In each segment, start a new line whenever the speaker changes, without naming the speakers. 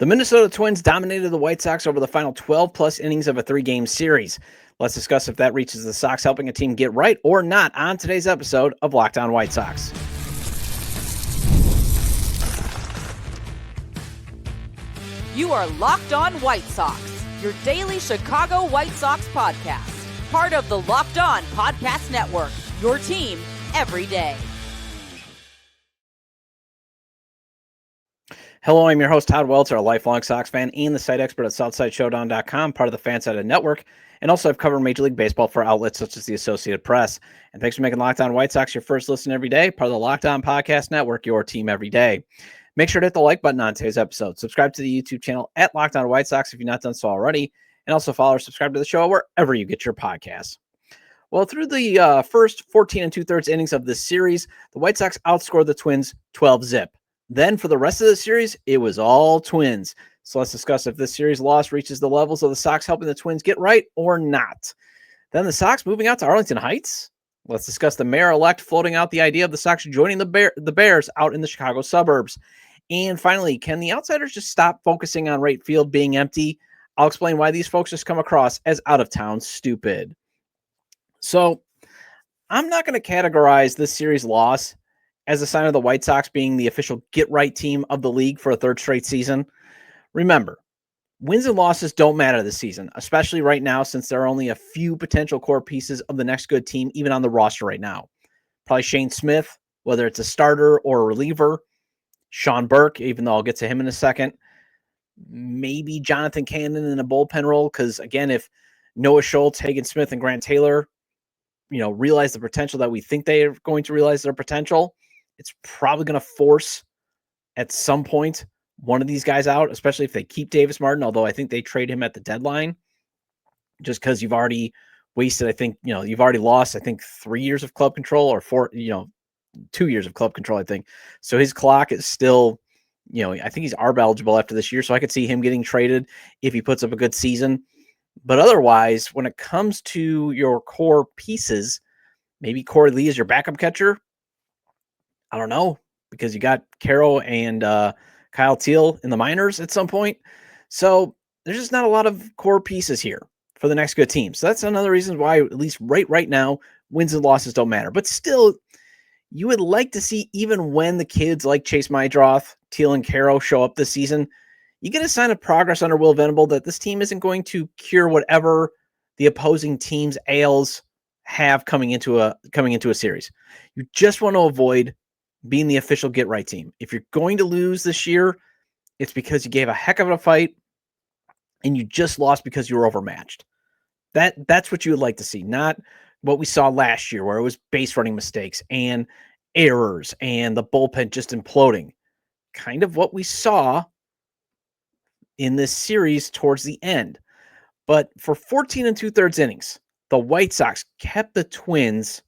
The Minnesota Twins dominated the White Sox over the final 12-plus innings of a three-game series. Let's discuss if that reaches the Sox helping a team get right or not on today's episode of Locked On White Sox.
You are Locked On White Sox, your daily Chicago White Sox podcast. Part of the Locked On Podcast Network, your team every day.
Hello, I'm your host, Todd Welter, a lifelong Sox fan and the site expert at SouthsideShowdown.com, part of the Fansided Network, and also I've covered Major League Baseball for outlets such as the Associated Press. And thanks for making Locked On White Sox your first listen every day, part of the Locked On Podcast Network, your team every day. Make sure to hit the like button on today's episode. Subscribe to the YouTube channel at Locked On White Sox if you've not done so already, and also follow or subscribe to the show wherever you get your podcasts. Well, through the first 14 and two-thirds innings of this series, the White Sox outscored the Twins 12-zip. Then for the rest of the series, it was all Twins. So let's discuss if this series loss reaches the levels of the Sox helping the Twins get right or not. Then the Sox moving out to Arlington Heights. Let's discuss the mayor-elect floating out the idea of the Sox joining the Bears out in the Chicago suburbs. And finally, can the outsiders just stop focusing on right field being empty? I'll explain why these folks just come across as out-of-town stupid. So I'm not going to categorize this series loss as a sign of the White Sox being the official get-right team of the league for a third straight season. Remember, wins and losses don't matter this season, especially right now since there are only a few potential core pieces of the next good team even on the roster right now. Probably Shane Smith, whether it's a starter or a reliever. Sean Burke, even though I'll get to him in a second. Maybe Jonathan Cannon in a bullpen role, because, again, if Noah Schultz, Hagen Smith, and Grant Taylor, realize the potential that we think they are going to realize their potential, it's probably going to force at some point one of these guys out, especially if they keep Davis Martin, although I think they trade him at the deadline just because you've already wasted, I think, you've already lost, I think, 3 years of club control or 2 years of club control, I think. So his clock is still, I think he's ARB eligible after this year, so I could see him getting traded if he puts up a good season. But otherwise, when it comes to your core pieces, maybe Corey Lee is your backup catcher. I don't know, because you got Caro and Kyle Teal in the minors at some point. So there's just not a lot of core pieces here for the next good team. So that's another reason why, at least right now, wins and losses don't matter. But still, you would like to see, even when the kids like Chase Mydroth, Teal, and Caro show up this season, you get a sign of progress under Will Venable that this team isn't going to cure whatever the opposing team's ails have coming into a series. You just want to avoid being the official get-right team. If you're going to lose this year, it's because you gave a heck of a fight and you just lost because you were overmatched. That's what you would like to see, not what we saw last year where it was base running mistakes and errors and the bullpen just imploding. Kind of what we saw in this series towards the end. But for 14 and two-thirds innings, the White Sox kept the Twins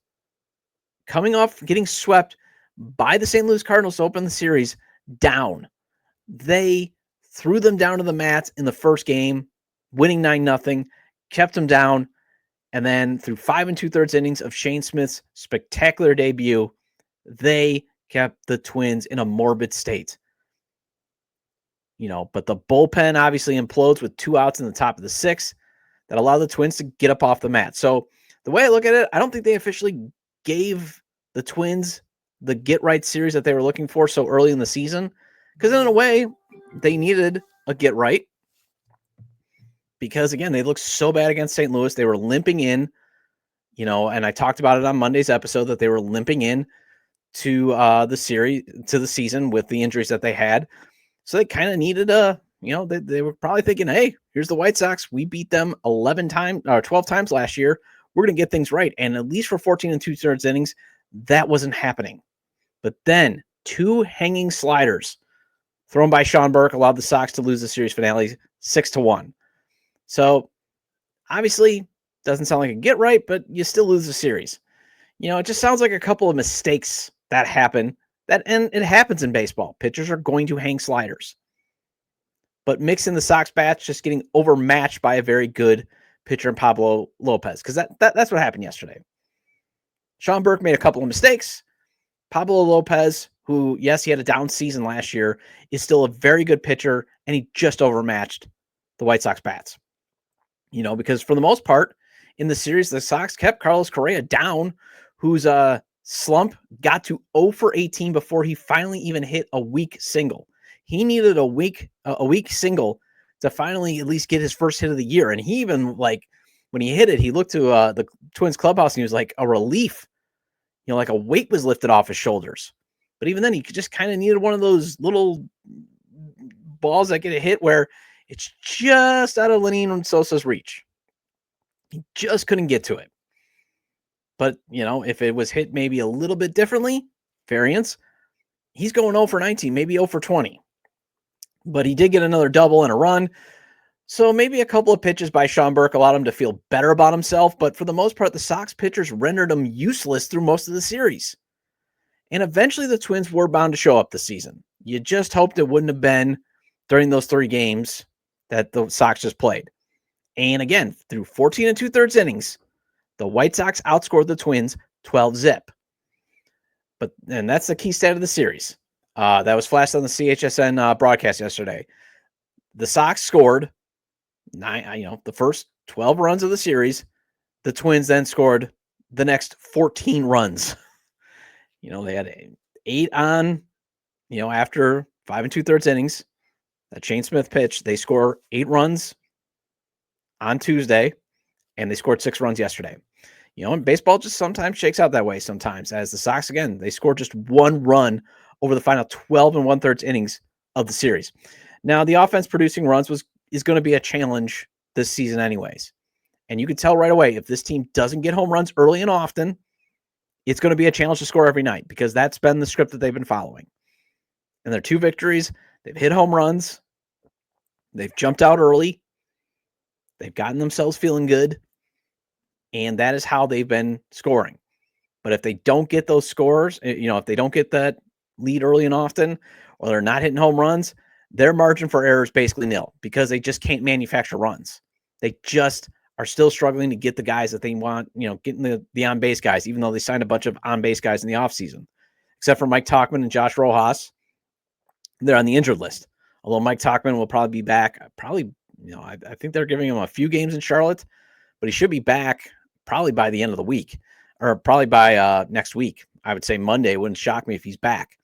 coming off getting swept by the St. Louis Cardinals to open the series down. They threw them down to the mat in the first game, winning 9-0, kept them down, and then through 5 and two-thirds innings of Shane Smith's spectacular debut, they kept the Twins in a morbid state. But the bullpen obviously implodes with 2 outs in the top of the 6th that allow the Twins to get up off the mat. So the way I look at it, I don't think they officially gave the Twins the get-right series that they were looking for so early in the season, because in a way, they needed a get-right because, again, they looked so bad against St. Louis. They were limping in, and I talked about it on Monday's episode that they were limping in to the season with the injuries that they had. So they kind of needed they were probably thinking, hey, here's the White Sox. We beat them 12 times last year. We're going to get things right. And at least for 14 and two-thirds innings, that wasn't happening. But then 2 hanging sliders thrown by Sean Burke allowed the Sox to lose the series finale 6-1. So obviously doesn't sound like a get right, but you still lose the series. It just sounds like a couple of mistakes that happen. And it happens in baseball. Pitchers are going to hang sliders. But mixing the Sox bats, just getting overmatched by a very good pitcher in Pablo Lopez, because that's what happened yesterday. Sean Burke made a couple of mistakes. Pablo Lopez who, yes, he had a down season last year, is still a very good pitcher, and he just overmatched the White Sox bats. Because for the most part in the series, the Sox kept Carlos Correa down, whose slump got to 0 for 18 before he finally even hit a weak single. He needed a weak single to finally at least get his first hit of the year. And he even, when he hit it, he looked to the Twins clubhouse and he was like a relief, like a weight was lifted off his shoulders. But even then, he just kind of needed one of those little balls that get a hit where it's just out of Lenyn Sosa's reach. He just couldn't get to it. But, if it was hit maybe a little bit differently, variance, he's going 0 for 19, maybe 0 for 20. But he did get another double and a run. So maybe a couple of pitches by Sean Burke allowed him to feel better about himself. But for the most part, the Sox pitchers rendered him useless through most of the series. And eventually the Twins were bound to show up this season. You just hoped it wouldn't have been during those 3 games that the Sox just played. And again, through 14 2/3 innings, the White Sox outscored the Twins 12-zip. And that's the key stat of the series. That was flashed on the CHSN broadcast yesterday. The Sox scored the first 12 runs of the series. The Twins then scored the next 14 runs. They had 8 on, after 5 2/3 innings. That Shane Smith pitch, they score 8 runs on Tuesday, and they scored 6 runs yesterday. And baseball just sometimes shakes out that way sometimes, as the Sox, again, they scored just 1 run over the final 12 1/3 innings of the series. Now, the offense producing runs is going to be a challenge this season anyways. And you can tell right away, if this team doesn't get home runs early and often, it's going to be a challenge to score every night, because that's been the script that they've been following. And their 2 victories, they've hit home runs. They've jumped out early. They've gotten themselves feeling good. And that is how they've been scoring. But if they don't get those scores, if they don't get that lead early and often, or they're not hitting home runs, their margin for error is basically nil, because they just can't manufacture runs. They just are still struggling to get the guys that they want, getting the on-base guys, even though they signed a bunch of on-base guys in the offseason. Except for Mike Tauchman and Josh Rojas. They're on the injured list. Although Mike Tauchman will probably be back. I think they're giving him a few games in Charlotte, but he should be back probably by the end of the week, or probably by next week. I would say Monday. Wouldn't shock me if he's back.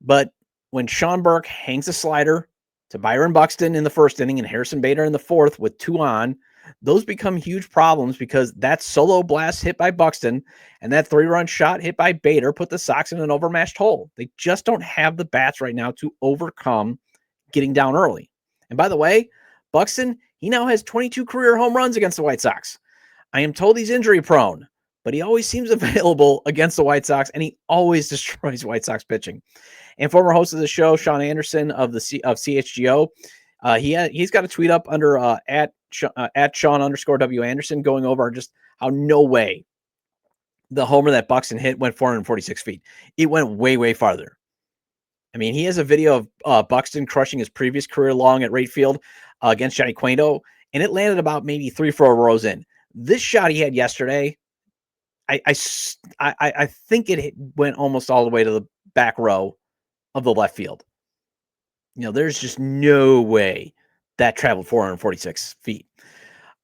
But when Sean Burke hangs a slider to Byron Buxton in the first inning and Harrison Bader in the fourth with 2 on, those become huge problems, because that solo blast hit by Buxton and that 3-run shot hit by Bader put the Sox in an overmatched hole. They just don't have the bats right now to overcome getting down early. And by the way, Buxton, he now has 22 career home runs against the White Sox. I am told he's injury prone, but he always seems available against the White Sox, and he always destroys White Sox pitching. And former host of the show, Sean Anderson of CHGO, he's got a tweet up under at Sean_W Anderson, going over just how no way the homer that Buxton hit went 446 feet. It went way, way farther. I mean, he has a video of Buxton crushing his previous career long at right field against Johnny Cueto, and it landed about maybe 3-4 rows in. This shot he had yesterday, I think it went almost all the way to the back row of the left field. There's just no way that traveled 446 feet.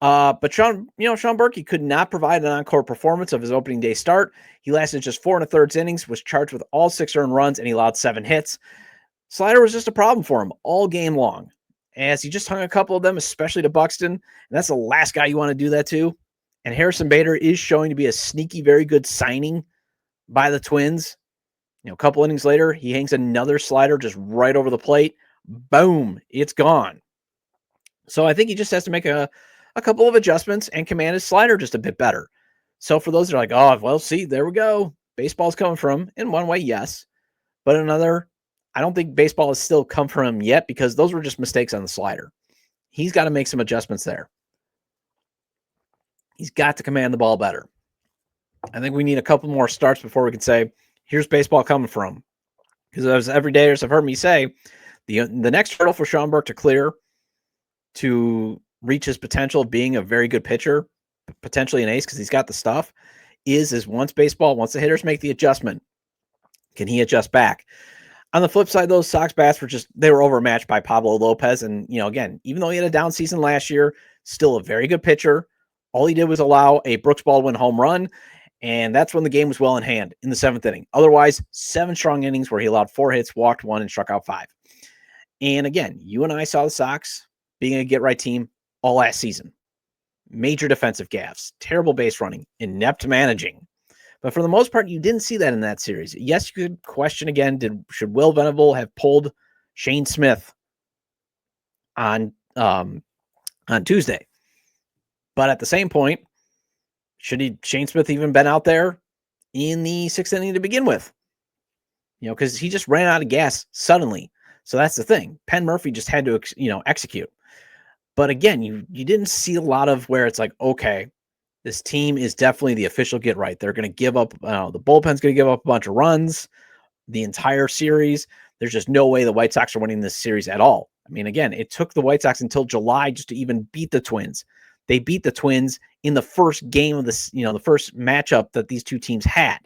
But Sean Burke, he could not provide an encore performance of his opening day start. He lasted just 4 1/3 innings, was charged with all 6 earned runs, and he allowed 7 hits. Slider was just a problem for him all game long, as he just hung a couple of them, especially to Buxton. And that's the last guy you want to do that to. And Harrison Bader is showing to be a sneaky, very good signing by the Twins. A couple innings later, he hangs another slider just right over the plate. Boom, it's gone. So I think he just has to make a couple of adjustments and command his slider just a bit better. So for those that are like, oh, well, see, there we go. Baseball's coming from him. In one way, yes. But another, I don't think baseball has still come from him yet, because those were just mistakes on the slider. He's got to make some adjustments there. He's got to command the ball better. I think we need a couple more starts before we can say, here's baseball coming from. Because as everydayers have heard me say, the next hurdle for Sean Burke to clear to reach his potential of being a very good pitcher, potentially an ace, because he's got the stuff, is once the hitters make the adjustment Can he adjust back? On the flip side, those Sox bats they were overmatched by Pablo Lopez. And, again, even though he had a down season last year, still a very good pitcher. All he did was allow a Brooks Baldwin home run. And that's when the game was well in hand in the 7th inning. Otherwise, 7 strong innings where he allowed 4 hits, walked 1, and struck out 5. And again, you and I saw the Sox being a get-right team all last season. Major defensive gaffes, terrible base running, inept managing. But for the most part, you didn't see that in that series. Yes, you could question again, should Will Venable have pulled Shane Smith on Tuesday? But at the same point, should Shane Smith even been out there in the 6th inning to begin with? Because he just ran out of gas suddenly. So that's the thing. Penn Murphy just had to, execute. But again, you didn't see a lot of where it's like, okay, this team is definitely the official get right. They're going to give up, the bullpen's going to give up a bunch of runs the entire series. There's just no way the White Sox are winning this series at all. I mean, again, it took the White Sox until July just to even beat the Twins. They beat the Twins in the first game of this, the first matchup that these two teams had.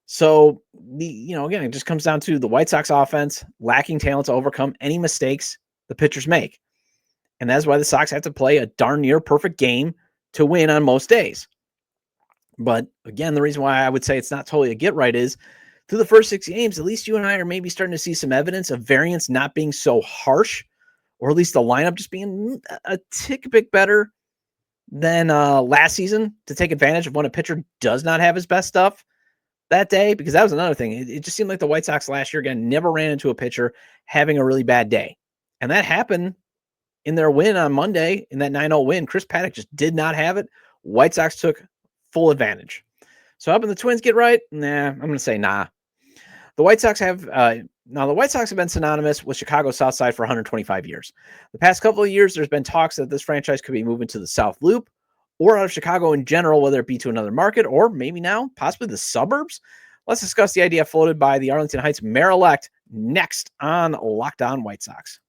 So, again, it just comes down to the White Sox offense lacking talent to overcome any mistakes the pitchers make. And that's why the Sox have to play a darn near perfect game to win on most days. But again, the reason why I would say it's not totally a get right is through the first 6 games, at least you and I are maybe starting to see some evidence of variance not being so harsh, or at least the lineup just being a tick bit better than last season to take advantage of when a pitcher does not have his best stuff that day, because that was another thing. It just seemed like the White Sox last year, again, never ran into a pitcher having a really bad day. And that happened in their win on Monday, in that 9-0 win. Chris Paddock just did not have it. White Sox took full advantage. So helping the Twins get right? Nah, I'm going to say nah. The White Sox have been synonymous with Chicago's South Side for 125 years. The past couple of years, there's been talks that this franchise could be moving to the South Loop or out of Chicago in general, whether it be to another market or maybe now possibly the suburbs. Let's discuss the idea floated by the Arlington Heights mayor-elect next on Locked On White Sox.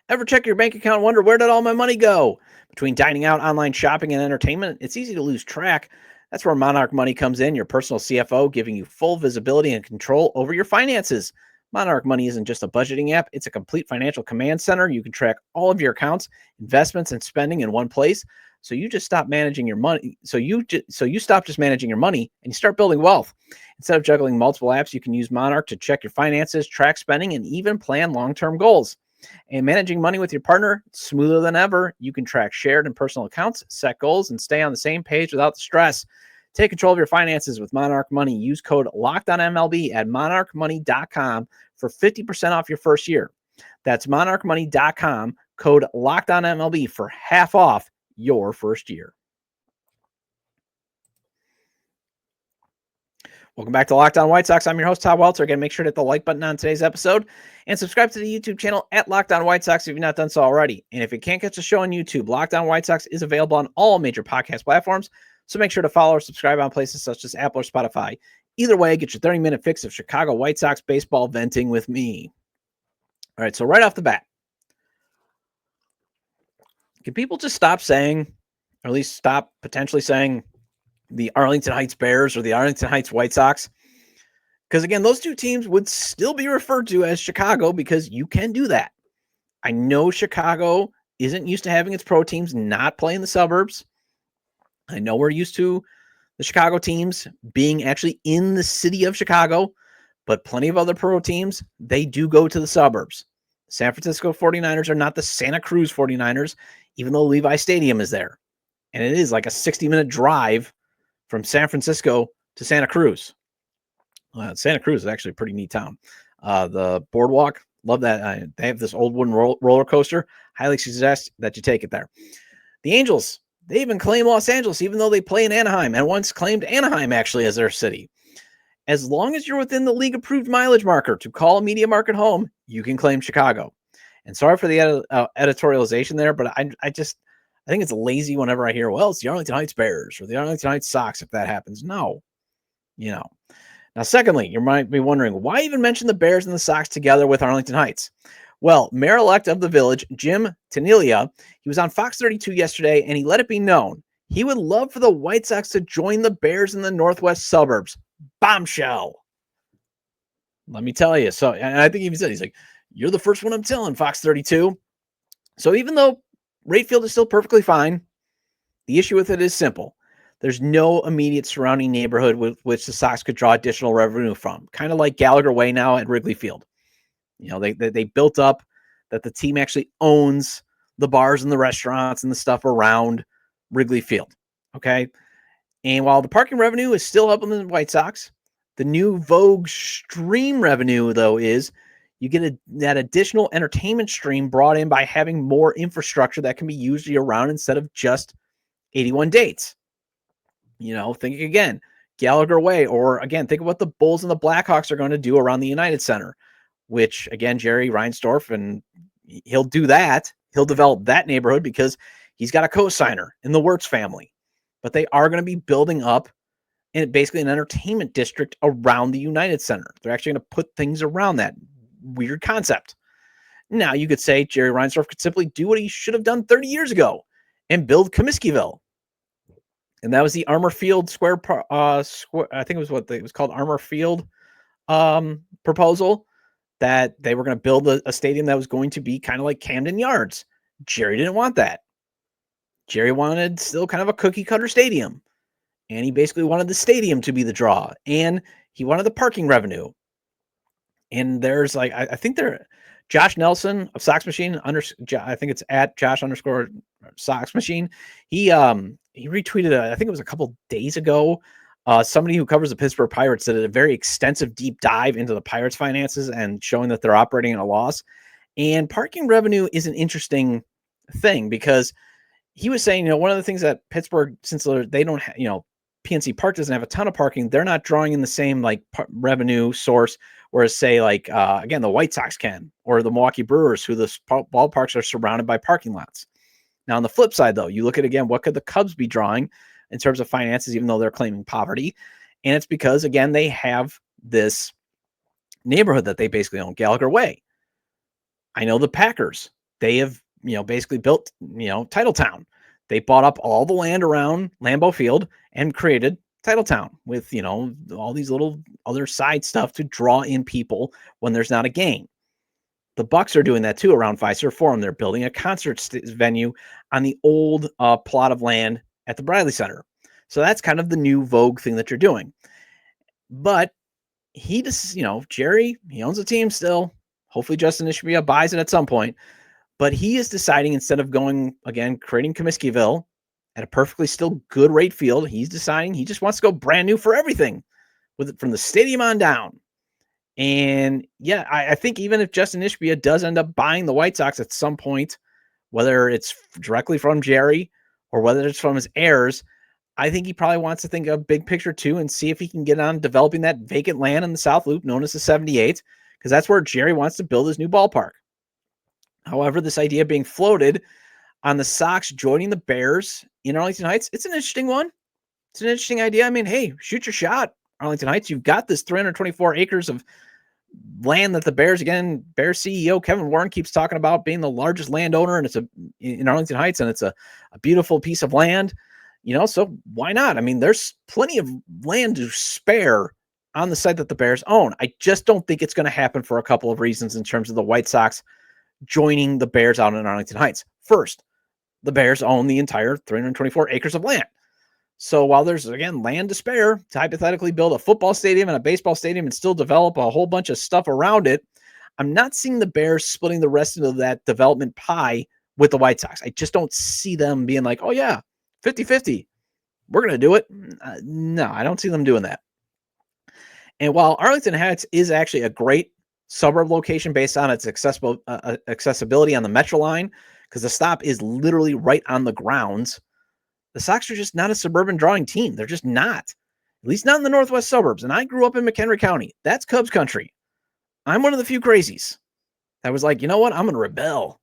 Ever check your bank account and wonder, where did all my money go? Between dining out, online shopping, and entertainment, it's easy to lose track. That's where Monarch Money comes in, your personal CFO, giving you full visibility and control over your finances. Monarch Money isn't just a budgeting app, it's a complete financial command center. You can track all of your accounts, investments, and spending in one place. So you just stop managing your money. So you stop just managing your money and you start building wealth. Instead of juggling multiple apps, you can use Monarch to check your finances, track spending, and even plan long-term goals. And managing money with your partner, smoother than ever. You can track shared and personal accounts, set goals, and stay on the same page without the stress. Take control of your finances with Monarch Money. Use code LOCKEDONMLB at monarchmoney.com for 50% off your first year. That's monarchmoney.com, code LOCKEDONMLB for half off your first year. Welcome back to Locked On White Sox. I'm your host, Todd Welter. Again, make sure to hit the like button on today's episode and subscribe to the YouTube channel at Locked On White Sox if you've not done so already. And if you can't catch the show on YouTube, Locked On White Sox is available on all major podcast platforms. So make sure to follow or subscribe on places such as Apple or Spotify. Either way, get your 30-minute fix of Chicago White Sox baseball venting with me. All right, so right off the bat, can people just stop saying, or at least stop potentially saying, the Arlington Heights Bears or the Arlington Heights White Sox? Because again, those two teams would still be referred to as Chicago because you can do that. I know Chicago isn't used to having its pro teams not play in the suburbs. I know we're used to the Chicago teams being actually in the city of Chicago, but plenty of other pro teams, they do go to the suburbs. San Francisco 49ers are not the Santa Cruz 49ers, even though Levi Stadium is there. And it is like a 60-minute drive from San Francisco to Santa Cruz. Santa Cruz is actually a pretty neat town. The boardwalk, love that. They have this old wooden roller coaster. Highly suggest that you take it there. The Angels, they even claim Los Angeles, even though they play in Anaheim, and once claimed Anaheim actually as their city. As long as you're within the league-approved mileage marker to call a media market home, you can claim Chicago. And sorry for the editorialization there, but I think it's lazy whenever I hear, well, it's the Arlington Heights Bears or the Arlington Heights Sox if that happens. No. Now, secondly, you might be wondering, why even mention the Bears and the Sox together with Arlington Heights? Well, mayor-elect of the village, Jim Tanilia, he was on Fox 32 yesterday, and he let it be known He would love for the White Sox to join the Bears in the northwest suburbs. Bombshell. Let me tell you. So, and I think he even said, he's like, you're the first one I'm telling, Fox 32. So even though right field is still perfectly fine, the issue with it is simple. There's no immediate surrounding neighborhood with which the Sox could draw additional revenue from, kind of like Gallagher Way now at Wrigley Field. They built up that the team actually owns the bars and the restaurants and the stuff around Wrigley Field. Okay. And while the parking revenue is still up on the White Sox, the new Vogue stream revenue, though, is you get that additional entertainment stream brought in by having more infrastructure that can be used year round instead of just 81 dates. Think again, Gallagher Way, or again, think of what the Bulls and the Blackhawks are going to do around the United Center, which again, Jerry Reinsdorf, and he'll do that. He'll develop that neighborhood because he's got a co-signer in the Wirtz family. But they are going to be building up and basically an entertainment district around the United Center. They're actually going to put things around that weird concept. Now, you could say Jerry Reinsdorf could simply do what he should have done 30 years ago and build Comiskeyville. And that was the Armour Field Square, I think it was called Armour Field proposal, that they were going to build a stadium that was going to be kind of like Camden Yards. Jerry didn't want that. Jerry wanted still kind of a cookie cutter stadium. And he basically wanted the stadium to be the draw. And he wanted the parking revenue. And there's I think Josh Nelson of Sox Machine, I think it's at Josh_Sox Machine. He retweeted, I think it was a couple days ago, somebody who covers the Pittsburgh Pirates did a very extensive deep dive into the Pirates' finances and showing that they're operating at a loss. And parking revenue is an interesting thing because he was saying, one of the things that Pittsburgh, since they don't have, PNC Park doesn't have a ton of parking, they're not drawing in the same revenue source, whereas say again, the White Sox can, or the Milwaukee Brewers, who the ballparks are surrounded by parking lots. Now, on the flip side, though, you look at, again, what could the Cubs be drawing in terms of finances, even though they're claiming poverty? And it's because, again, they have this neighborhood that they basically own, Gallagher Way. I know the Packers, they have, basically built, Titletown. They bought up all the land around Lambeau Field and created Titletown with, all these little other side stuff to draw in people when there's not a game. The Bucks are doing that too around Fiserv Forum. They're building a concert venue on the old plot of land at the Bradley Center. So that's kind of the new Vogue thing that you're doing. But he just, Jerry, he owns a team still. Hopefully Justin Ishbia buys it at some point. But he is deciding, instead of going, again, creating Comiskeyville at a perfectly still good rate field, he's deciding he just wants to go brand new for everything, with it from the stadium on down. And yeah, I think even if Justin Ishbia does end up buying the White Sox at some point, whether it's directly from Jerry or whether it's from his heirs, I think he probably wants to think of big picture too and see if he can get on developing that vacant land in the South Loop known as the 78, because that's where Jerry wants to build his new ballpark. However, this idea being floated on the Sox joining the Bears in Arlington Heights, it's an interesting one. It's an interesting idea. I mean, hey, shoot your shot, Arlington Heights. You've got this 324 acres of land that the Bears, again, Bears CEO Kevin Warren keeps talking about being the largest landowner, and it's in Arlington Heights, and it's a beautiful piece of land. So why not? I mean, there's plenty of land to spare on the site that the Bears own. I just don't think it's going to happen for a couple of reasons in terms of the White Sox joining the Bears out in Arlington Heights. First, the Bears own the entire 324 acres of land. So while there's, again, land to spare to hypothetically build a football stadium and a baseball stadium and still develop a whole bunch of stuff around it, I'm not seeing the Bears splitting the rest of that development pie with the White Sox. I just don't see them being like, oh yeah, 50-50. We're going to do it. No, I don't see them doing that. And while Arlington Heights is actually a great suburb location based on its accessibility on the Metro line, because the stop is literally right on the grounds, the Sox are just not a suburban drawing team. They're just not, at least not in the northwest suburbs. And I grew up in McHenry County. That's Cubs country. I'm one of the few crazies that was like, you know what? I'm going to rebel.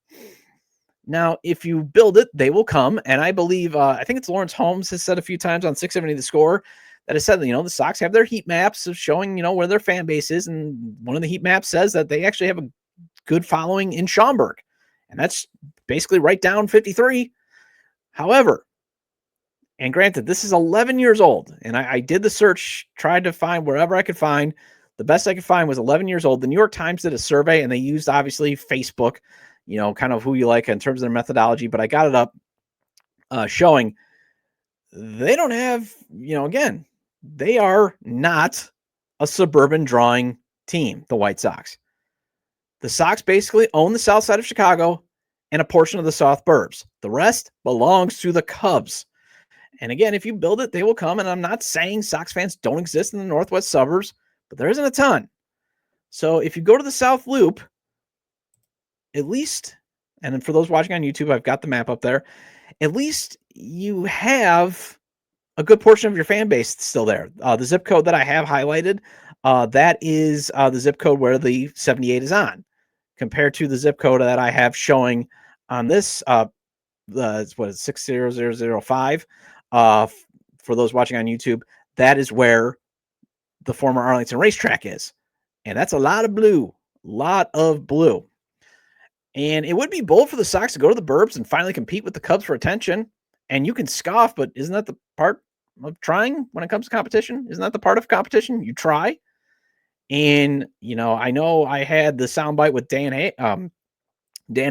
Now, if you build it, they will come. And I believe, I think it's Lawrence Holmes has said a few times on 670 The Score that has said that, the Sox have their heat maps of showing, where their fan base is. And one of the heat maps says that they actually have a good following in Schaumburg. And that's basically right down 53. However, And granted, this is 11 years old. And I did the search, tried to find wherever I could find. The best I could find was 11 years old. The New York Times did a survey, and they used, obviously, Facebook, kind of who you like in terms of their methodology. But I got it up showing they don't have, again, they are not a suburban drawing team, the White Sox. The Sox basically own the south side of Chicago and a portion of the south burbs. The rest belongs to the Cubs. And again, if you build it, they will come. And I'm not saying Sox fans don't exist in the northwest suburbs, but there isn't a ton. So if you go to the South Loop, at least, and then for those watching on YouTube, I've got the map up there, at least you have a good portion of your fan base still there. The zip code that I have highlighted, that is the zip code where the 78 is on, compared to the zip code that I have showing on this, what is 60005. For those watching on YouTube, that is where the former Arlington racetrack is. And that's a lot of blue. And it would be bold for the Sox to go to the burbs and finally compete with the Cubs for attention. And you can scoff, but isn't that the part of trying when it comes to competition? Isn't that the part of competition? You try. And, I know I had the soundbite with Dan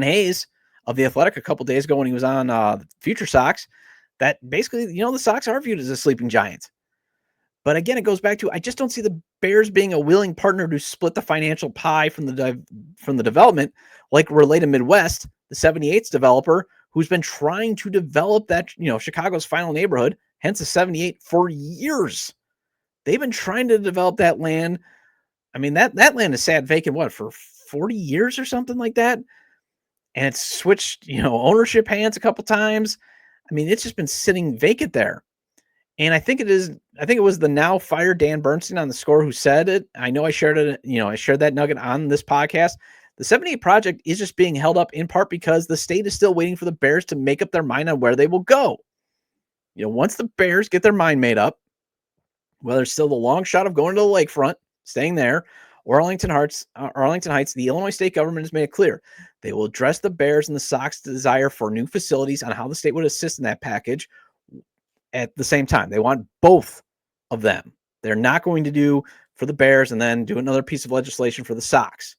Hayes of The Athletic a couple days ago when he was on Future Sox, that basically, the Sox are viewed as a sleeping giant. But again, it goes back to, I just don't see the Bears being a willing partner to split the financial pie from the development, like Related Midwest, the 78's developer, who's been trying to develop that, Chicago's final neighborhood, hence the 78, for years. They've been trying to develop that land. I mean, that land is sat vacant, for 40 years or something like that? And it's switched, ownership hands a couple times. I mean, it's just been sitting vacant there. And I think it was the now fired Dan Bernstein on The Score who said it. I know I shared it, I shared that nugget on this podcast. The 78 project is just being held up in part because the state is still waiting for the Bears to make up their mind on where they will go. Once the Bears get their mind made up, whether it's still the long shot of going to the lakefront, staying there, or Arlington Heights, the Illinois state government has made it clear they will address the Bears and the Sox desire for new facilities on how the state would assist in that package. At the same time, they want both of them. They're not going to do for the Bears and then do another piece of legislation for the Sox.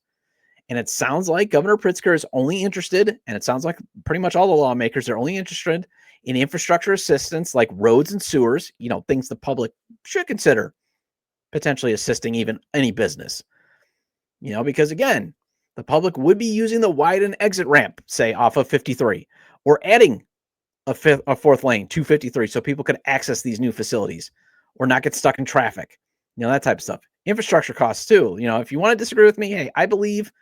And it sounds like Governor Pritzker is only interested, and it sounds like pretty much all the lawmakers are only interested in infrastructure assistance like roads and sewers, things the public should consider potentially assisting even any business. Because again, the public would be using the widen exit ramp, say off of 53, or adding a fourth lane, 253, so people could access these new facilities or not get stuck in traffic, that type of stuff. Infrastructure costs too. If you want to disagree with me, hey, I believe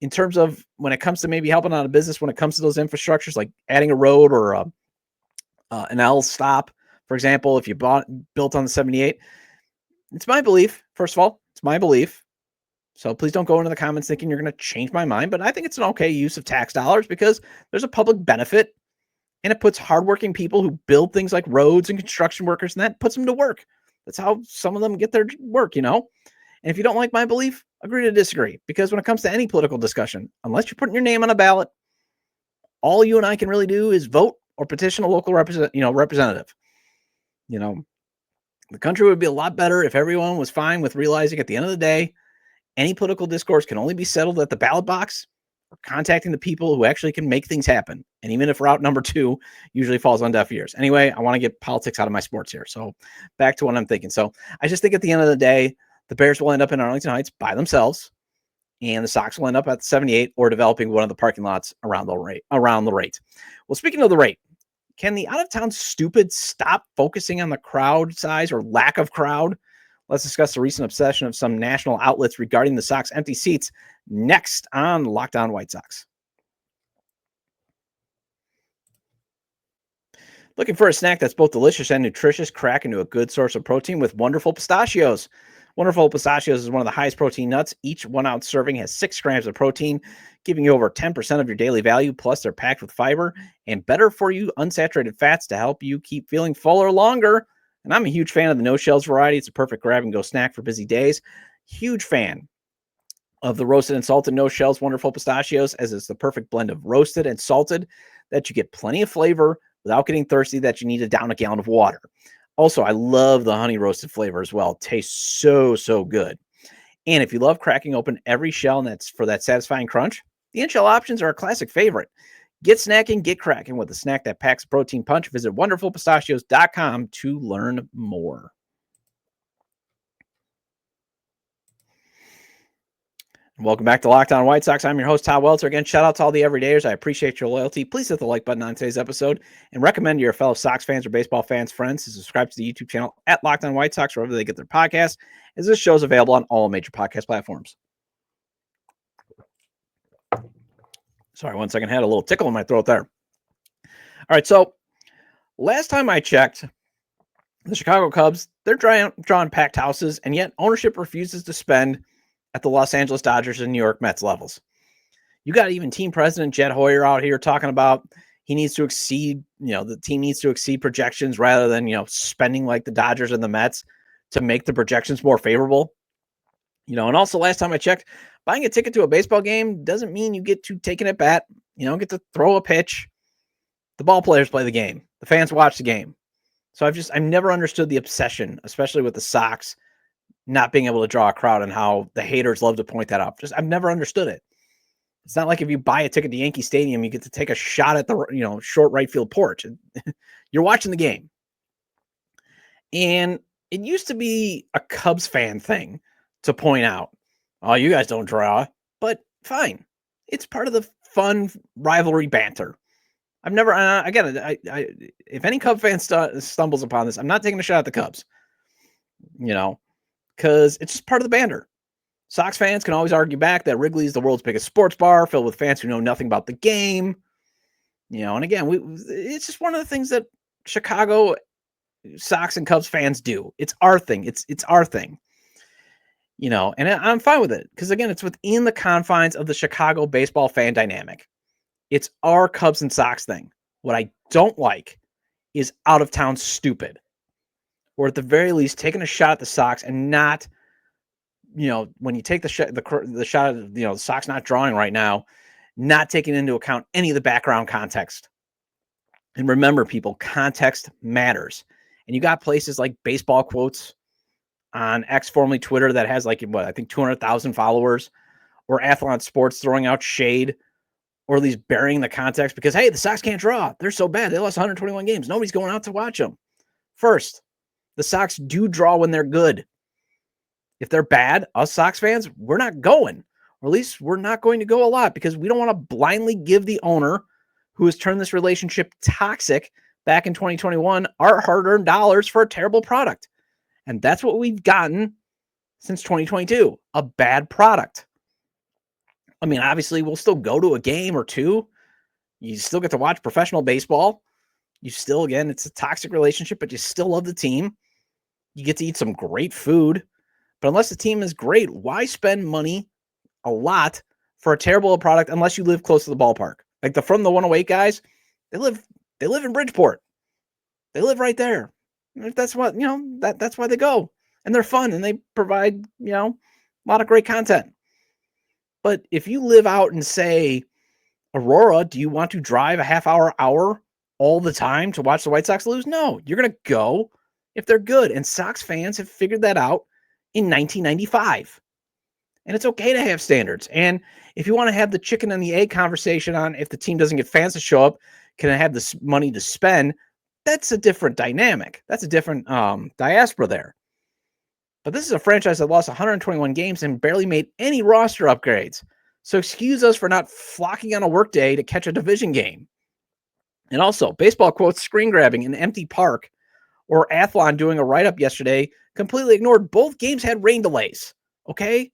in terms of when it comes to maybe helping out a business, when it comes to those infrastructures, like adding a road or an L stop, for example, if you built on the 78, it's my belief. First of all, it's my belief. So please don't go into the comments thinking you're going to change my mind, but I think it's an okay use of tax dollars because there's a public benefit. And it puts hardworking people who build things like roads and construction workers, and that puts them to work. That's how some of them get their work, And if you don't like my belief, agree to disagree. Because when it comes to any political discussion, unless you're putting your name on a ballot, all you and I can really do is vote or petition a local representative. The country would be a lot better if everyone was fine with realizing at the end of the day, any political discourse can only be settled at the ballot box, contacting the people who actually can make things happen. And even if route number 2 usually falls on deaf ears. Anyway, I want to get politics out of my sports here. So back to what I'm thinking. So I just think at the end of the day, the Bears will end up in Arlington Heights by themselves, and the Sox will end up at the 78 or developing one of the parking lots around the rate. Well, speaking of the rate, can the out-of-town stupid stop focusing on the crowd size or lack of crowd? Let's discuss the recent obsession of some national outlets regarding the Sox empty seats next on Locked On White Sox. Looking for a snack that's both delicious and nutritious? Crack into a good source of protein with Wonderful Pistachios. Wonderful Pistachios is one of the highest protein nuts. Each 1 ounce serving has 6 grams of protein, giving you over 10% of your daily value. Plus, they're packed with fiber and better for you unsaturated fats to help you keep feeling fuller longer. And I'm a huge fan of the no shells variety. It's a perfect grab and go snack for busy days. Huge fan of the roasted and salted no shells Wonderful Pistachios, as it's the perfect blend of roasted and salted that you get plenty of flavor, without getting thirsty that you need to down a gallon of water. Also, I love the honey roasted flavor as well. It tastes so good. And if you love cracking open every shell and that's for that satisfying crunch, the in-shell options are a classic favorite. Get snacking, get cracking with a snack that packs a protein punch. Visit wonderfulpistachios.com to learn more. Welcome back to Locked On White Sox. I'm your host, Todd Welter. Again, shout out to all the everydayers. I appreciate your loyalty. Please hit the like button on today's episode and recommend to your fellow Sox fans or baseball fans, friends, to subscribe to the YouTube channel at Locked On White Sox, wherever they get their podcasts, as this show is available on all major podcast platforms. Sorry, 1 second. I had a little tickle in my throat there. All right, so last time I checked, the Chicago Cubs, they're drawing packed houses, and yet ownership refuses to spend at the Los Angeles Dodgers and New York Mets levels. You got even team president Jed Hoyer out here talking about he needs to exceed, the team needs to exceed projections rather than, spending like the Dodgers and the Mets to make the projections more favorable. And also last time I checked, buying a ticket to a baseball game doesn't mean you get to take an at bat, get to throw a pitch. The ball players play the game. The fans watch the game. So I've never understood the obsession, especially with the Sox not being able to draw a crowd and how the haters love to point that out. I've never understood it. It's not like if you buy a ticket to Yankee Stadium, you get to take a shot at the, short right field porch. You're watching the game. And it used to be a Cubs fan thing to point out, oh, you guys don't draw, but fine. It's part of the fun rivalry banter. I've never, again, if any Cub fan stumbles upon this, I'm not taking a shot at the Cubs, because it's just part of the banter. Sox fans can always argue back that Wrigley is the world's biggest sports bar filled with fans who know nothing about the game. And again, it's just one of the things that Chicago Sox and Cubs fans do. It's our thing. It's our thing. And I'm fine with it because, again, it's within the confines of the Chicago baseball fan dynamic. It's our Cubs and Sox thing. What I don't like is out of town stupid, or at the very least taking a shot at the Sox and not, when you take the shot of, the Sox not drawing right now, not taking into account any of the background context. And remember, people, context matters. And you got places like Baseball Quotes on X, formerly Twitter, that has I think 200,000 followers, or Athlon Sports throwing out shade, or at least burying the context because, hey, the Sox can't draw. They're so bad. They lost 121 games. Nobody's going out to watch them. First, the Sox do draw when they're good. If they're bad, us Sox fans, we're not going. Or at least we're not going to go a lot because we don't want to blindly give the owner who has turned this relationship toxic back in 2021 our hard-earned dollars for a terrible product. And that's what we've gotten since 2022, a bad product. I mean, obviously, we'll still go to a game or two. You still get to watch professional baseball. You still, again, it's a toxic relationship, but you still love the team. You get to eat some great food. But unless the team is great, why spend money a lot for a terrible product unless you live close to the ballpark? Like from the 108 guys, they live in Bridgeport. They live right there. That's what, that's why they go. And they're fun and they provide, a lot of great content. But if you live out in, say, Aurora, do you want to drive a half hour all the time to watch the White Sox lose? No, you're going to go if they're good. And Sox fans have figured that out in 1995. And it's okay to have standards. And if you want to have the chicken and the egg conversation on if the team doesn't get fans to show up, can I have this money to spend? That's a different dynamic. That's a different diaspora there. But this is a franchise that lost 121 games and barely made any roster upgrades. So excuse us for not flocking on a workday to catch a division game. And also, Baseball Quotes screen grabbing in an empty park, or Athlon doing a write-up yesterday, completely ignored both games had rain delays. Okay?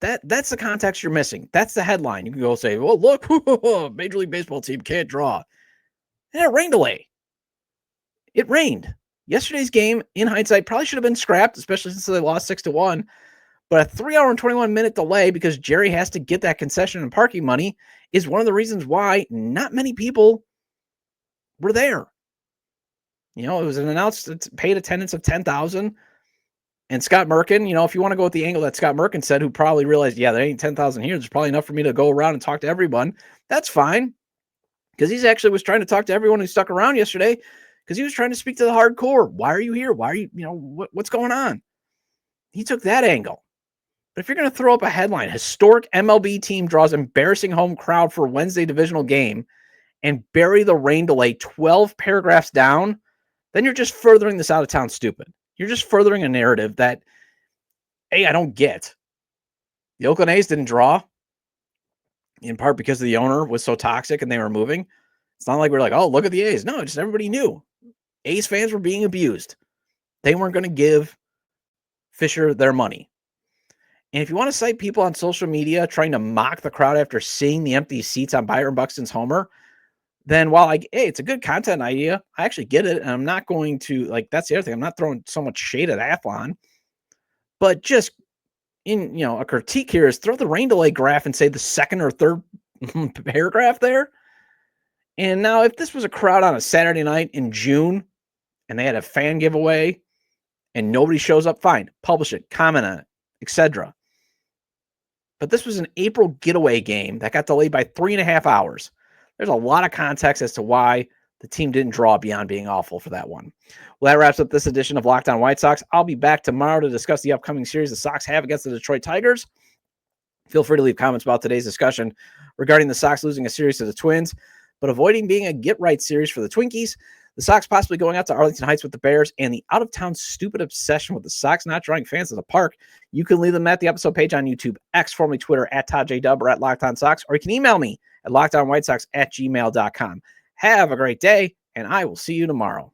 That's the context you're missing. That's the headline. You can go say, well, look, Major League Baseball team can't draw. Yeah, rain delay. It rained. Yesterday's game, in hindsight, probably should have been scrapped, especially since they lost 6-1. But a 3 hour and 21 minute delay because Jerry has to get that concession and parking money is one of the reasons why not many people were there. It was an announced paid attendance of 10,000. And Scott Merkin, if you want to go with the angle that Scott Merkin said, who probably realized, yeah, there ain't 10,000 here. There's probably enough for me to go around and talk to everyone. That's fine. because he actually was trying to talk to everyone who stuck around yesterday because he was trying to speak to the hardcore. Why are you here? Why are you, what's going on? He took that angle. But if you're going to throw up a headline, historic MLB team draws embarrassing home crowd for Wednesday divisional game and bury the rain delay 12 paragraphs down, then you're just furthering this out of town stupid. You're just furthering a narrative that, hey, I don't get. The Oakland A's didn't draw in part because the owner was so toxic and they were moving. It's not like we're like, oh, look at the A's. No, just everybody knew. A's fans were being abused. They weren't going to give Fisher their money. And if you want to cite people on social media trying to mock the crowd after seeing the empty seats on Byron Buxton's homer, then while hey, it's a good content idea, I actually get it. And I'm not going to, that's the other thing. I'm not throwing so much shade at Athlon. But just in, a critique here is throw the rain delay graph and say the second or third paragraph there. And now if this was a crowd on a Saturday night in June and they had a fan giveaway and nobody shows up, fine, publish it, comment on it, etc. But this was an April getaway game that got delayed by 3.5 hours. There's a lot of context as to why the team didn't draw beyond being awful for that one. Well, that wraps up this edition of Locked On White Sox. I'll be back tomorrow to discuss the upcoming series the Sox have against the Detroit Tigers. Feel free to leave comments about today's discussion regarding the Sox losing a series to the Twins, but avoiding being a get-right series for the Twinkies, the Sox possibly going out to Arlington Heights with the Bears, and the out-of-town stupid obsession with the Sox not drawing fans to the park. You can leave them at the episode page on YouTube, X, formerly Twitter, at ToddJDub or at Locked On Sox, or you can email me at LockedOnWhiteSox@gmail.com. Have a great day, and I will see you tomorrow.